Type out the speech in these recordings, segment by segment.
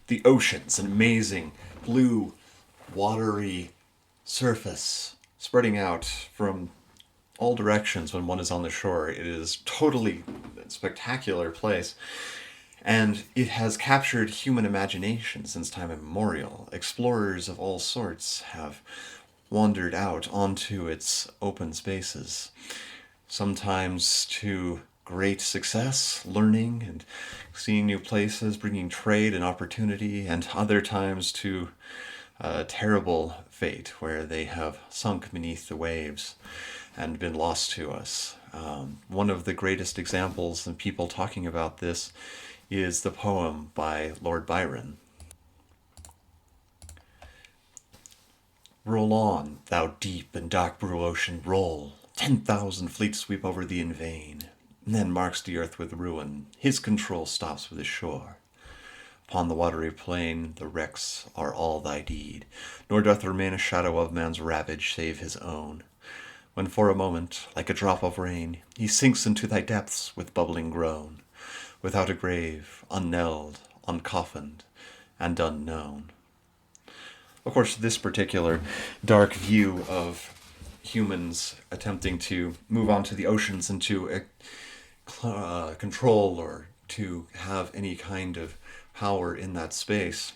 The oceans, an amazing blue, watery surface spreading out from all directions when one is on the shore. It is totally a spectacular place. And it has captured human imagination since time immemorial. Explorers of all sorts have wandered out onto its open spaces, sometimes to great success, learning and seeing new places, bringing trade and opportunity, and other times to a terrible fate where they have sunk beneath the waves and been lost to us. One of the greatest examples and people talking about this is the poem by Lord Byron. Roll on, thou deep and dark blue ocean, roll. 10,000 fleets sweep over thee in vain. And then marks the earth with ruin. His control stops with his shore. Upon the watery plain the wrecks are all thy deed, nor doth remain a shadow of man's ravage save his own. When for a moment, like a drop of rain, he sinks into thy depths with bubbling groan, without a grave, unknelled, uncoffined, and unknown. Of course, this particular dark view of humans attempting to move on to the oceans and to control or to have any kind of power in that space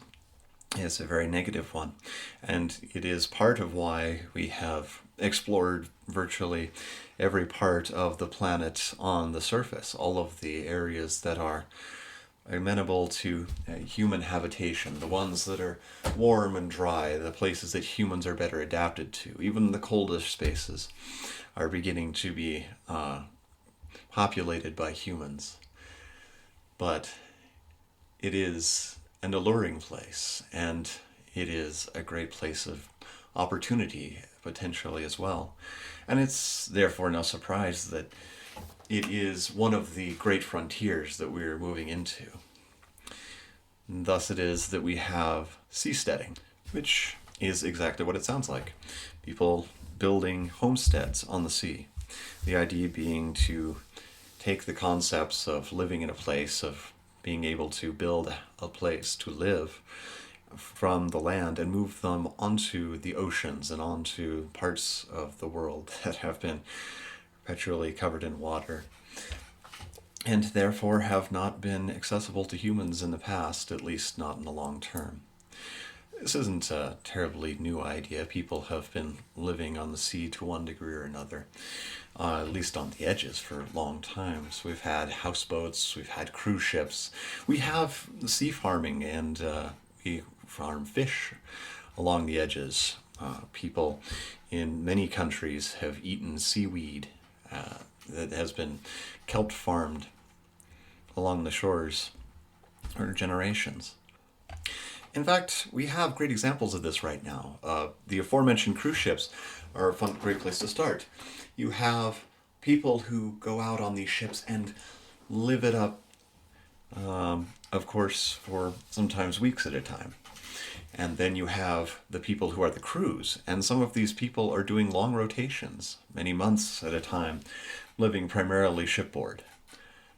is a very negative one. And it is part of why we have explored virtually every part of the planet on the surface, all of the areas that are amenable to human habitation, the ones that are warm and dry, the places that humans are better adapted to. Even the coldest spaces are beginning to be populated by humans. But it is an alluring place, and it is a great place of opportunity, potentially, as well. And it's therefore no surprise that it is one of the great frontiers that we're moving into. And thus it is that we have seasteading, which is exactly what it sounds like. People building homesteads on the sea. The idea being to take the concepts of living in a place, of being able to build a place to live from the land and move them onto the oceans and onto parts of the world that have been perpetually covered in water and therefore have not been accessible to humans in the past, at least not in the long term. This isn't a terribly new idea. People have been living on the sea to one degree or another, at least on the edges, for long times. We've had houseboats, we've had cruise ships, we have sea farming, and we farm fish along the edges. People in many countries have eaten seaweed that has been kelp farmed along the shores for generations. In fact, we have great examples of this right now. The aforementioned cruise ships are a fun, great place to start. You have people who go out on these ships and live it up, of course, for sometimes weeks at a time. And then you have the people who are the crews, and some of these people are doing long rotations, many months at a time, living primarily shipboard.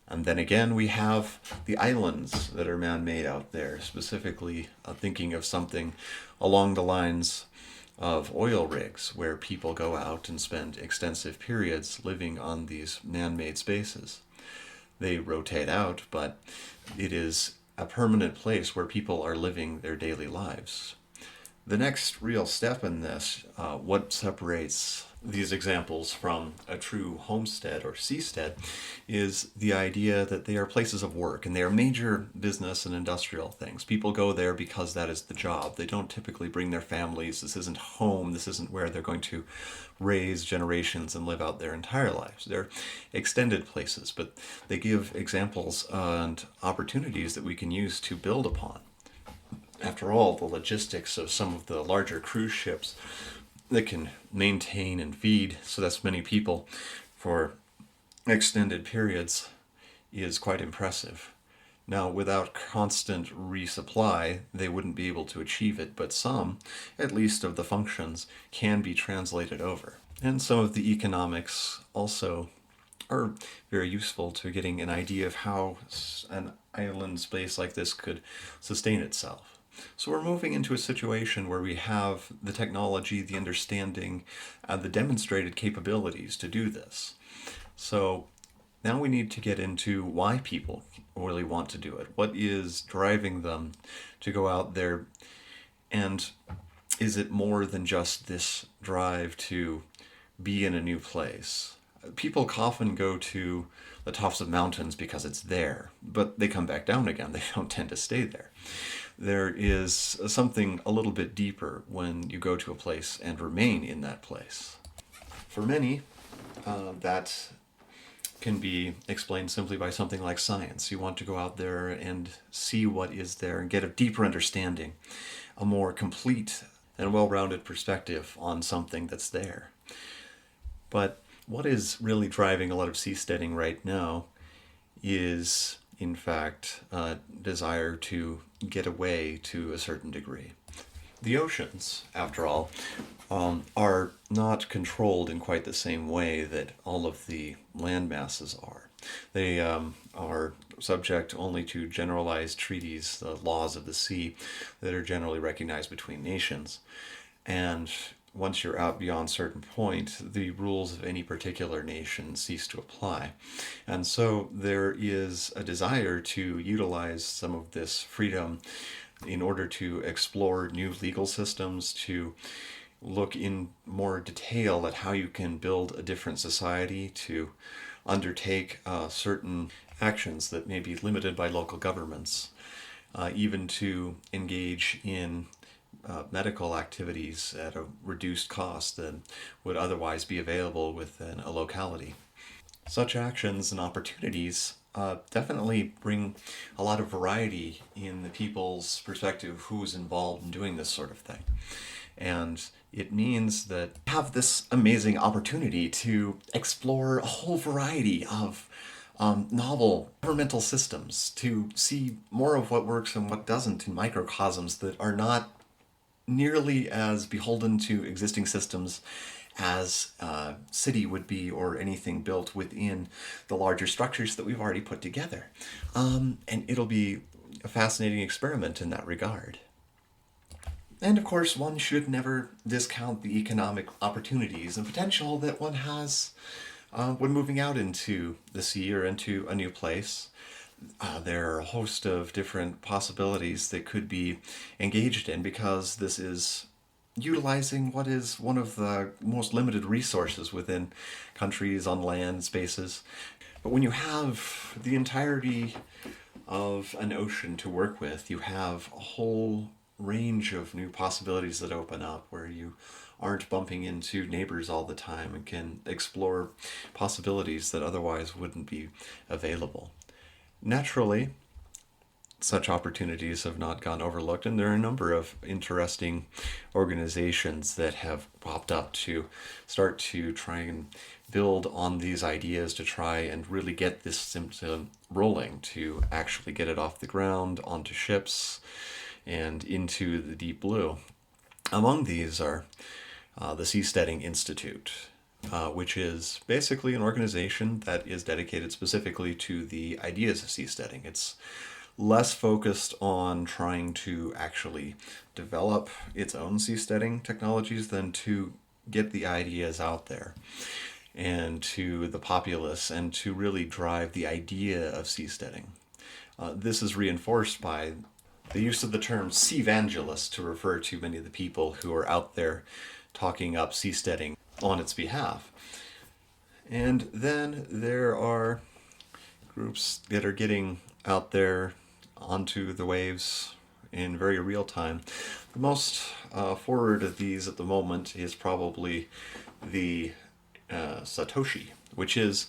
And then again, we have the islands that are man-made out there, specifically thinking of something along the lines of oil rigs, where people go out and spend extensive periods living on these man-made spaces. They rotate out, but it is a permanent place where people are living their daily lives. The next real step in this, what separates these examples from a true homestead or seastead, is the idea that they are places of work and they are major business and industrial things. People go there because that is the job. They don't typically bring their families. This isn't home. This isn't where they're going to raise generations and live out their entire lives. They're extended places, but they give examples and opportunities that we can use to build upon. After all, the logistics of some of the larger cruise ships that can maintain and feed so that's many people for extended periods is quite impressive. Now, without constant resupply, they wouldn't be able to achieve it, but some, at least of the functions, can be translated over. And some of the economics also are very useful to getting an idea of how an island space like this could sustain itself. So we're moving into a situation where we have the technology, the understanding, and the demonstrated capabilities to do this. So now we need to get into why people really want to do it. What is driving them to go out there? And is it more than just this drive to be in a new place? People often go to the tops of mountains because it's there, but they come back down again. They don't tend to stay there. There is something a little bit deeper when you go to a place and remain in that place. For many, that can be explained simply by something like science. You want to go out there and see what is there and get a deeper understanding, a more complete and well-rounded perspective on something that's there. But what is really driving a lot of seasteading right now is, in fact, a desire to get away to a certain degree. The oceans, after all, are not controlled in quite the same way that all of the land masses are. They are subject only to generalized treaties, the laws of the sea, that are generally recognized between nations. And once you're out beyond a certain point, the rules of any particular nation cease to apply. And so there is a desire to utilize some of this freedom in order to explore new legal systems, to look in more detail at how you can build a different society, to undertake certain actions that may be limited by local governments, even to engage in medical activities at a reduced cost than would otherwise be available within a locality. Such actions and opportunities definitely bring a lot of variety in the people's perspective who's involved in doing this sort of thing. And it means that you have this amazing opportunity to explore a whole variety of novel governmental systems, to see more of what works and what doesn't in microcosms that are not nearly as beholden to existing systems as a city would be, or anything built within the larger structures that we've already put together. And it'll be a fascinating experiment in that regard. And of course, one should never discount the economic opportunities and potential that one has when moving out into the sea or into a new place. There are a host of different possibilities that could be engaged in, because this is utilizing what is one of the most limited resources within countries on land spaces. But when you have the entirety of an ocean to work with, you have a whole range of new possibilities that open up, where you aren't bumping into neighbors all the time and can explore possibilities that otherwise wouldn't be available. Naturally, such opportunities have not gone overlooked, and there are a number of interesting organizations that have popped up to start to try and build on these ideas, to try and really get this system rolling, to actually get it off the ground, onto ships, and into the deep blue. Among these are the Seasteading Institute, which is basically an organization that is dedicated specifically to the ideas of seasteading. It's less focused on trying to actually develop its own seasteading technologies than to get the ideas out there and to the populace, and to really drive the idea of seasteading. This is reinforced by the use of the term seavangelist to refer to many of the people who are out there talking up seasteading on its behalf. And then there are groups that are getting out there onto the waves in very real time. The most forward of these at the moment is probably the Satoshi, which is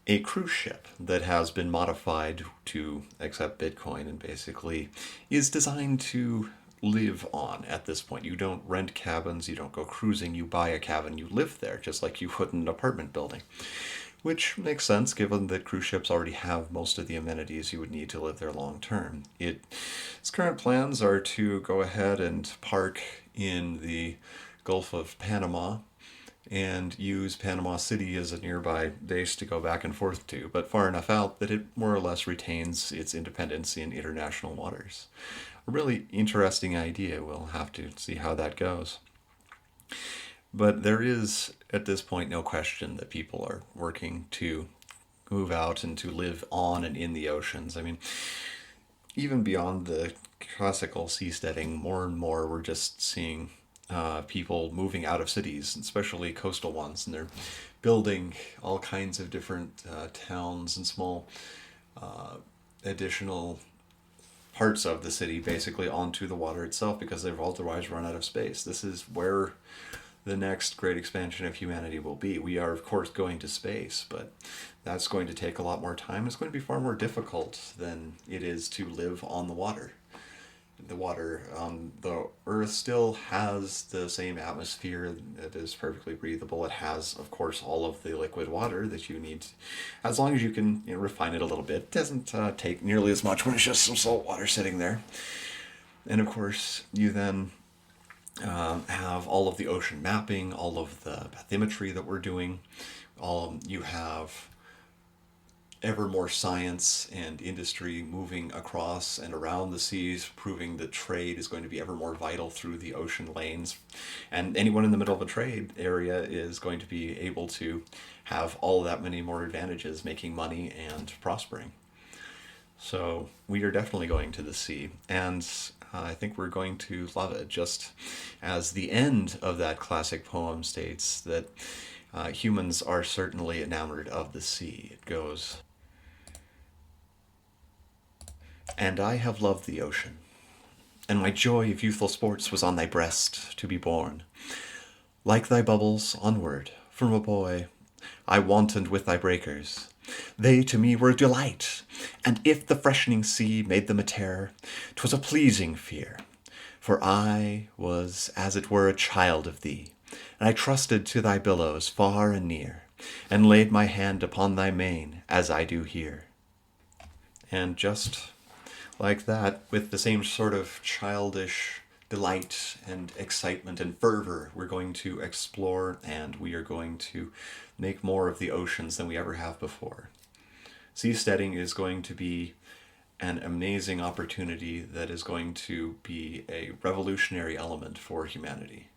a cruise ship that has been modified to accept Bitcoin and basically is designed to live on at this point. You don't rent cabins, you don't go cruising, you buy a cabin, you live there, just like you would in an apartment building. Which makes sense given that cruise ships already have most of the amenities you would need to live there long term. Its current plans are to go ahead and park in the Gulf of Panama and use Panama City as a nearby base to go back and forth to, but far enough out that it more or less retains its independence in international waters. A really interesting idea. We'll have to see how that goes. But there is, at this point, no question that people are working to move out and to live on and in the oceans. I mean, even beyond the classical seasteading, more and more we're just seeing people moving out of cities, especially coastal ones, and they're building all kinds of different towns and small additional parts of the city basically onto the water itself because they've otherwise run out of space. This is where the next great expansion of humanity will be. We are, of course, going to space, but that's going to take a lot more time. It's going to be far more difficult than it is to live on the water. The water on the Earth still has the same atmosphere. It is perfectly breathable. It has, of course, all of the liquid water that you need, as long as you can refine it a little bit. It doesn't take nearly as much when it's just some salt water sitting there. And of course, you then have all of the ocean mapping, all of the bathymetry that we're doing. You have ever more science and industry moving across and around the seas, proving that trade is going to be ever more vital through the ocean lanes. And anyone in the middle of a trade area is going to be able to have all of that many more advantages, making money and prospering. So we are definitely going to the sea, and I think we're going to love it, just as the end of that classic poem states that humans are certainly enamored of the sea. It goes, "And I have loved the ocean, and my joy of youthful sports was on thy breast to be born. Like thy bubbles, onward, from a boy, I wantoned with thy breakers. They to me were a delight, and if the freshening sea made them a terror, 'twas a pleasing fear. For I was as it were a child of thee, and I trusted to thy billows far and near, and laid my hand upon thy mane as I do here." And just like that, with the same sort of childish delight and excitement and fervor, we're going to explore and we are going to make more of the oceans than we ever have before. Seasteading is going to be an amazing opportunity that is going to be a revolutionary element for humanity.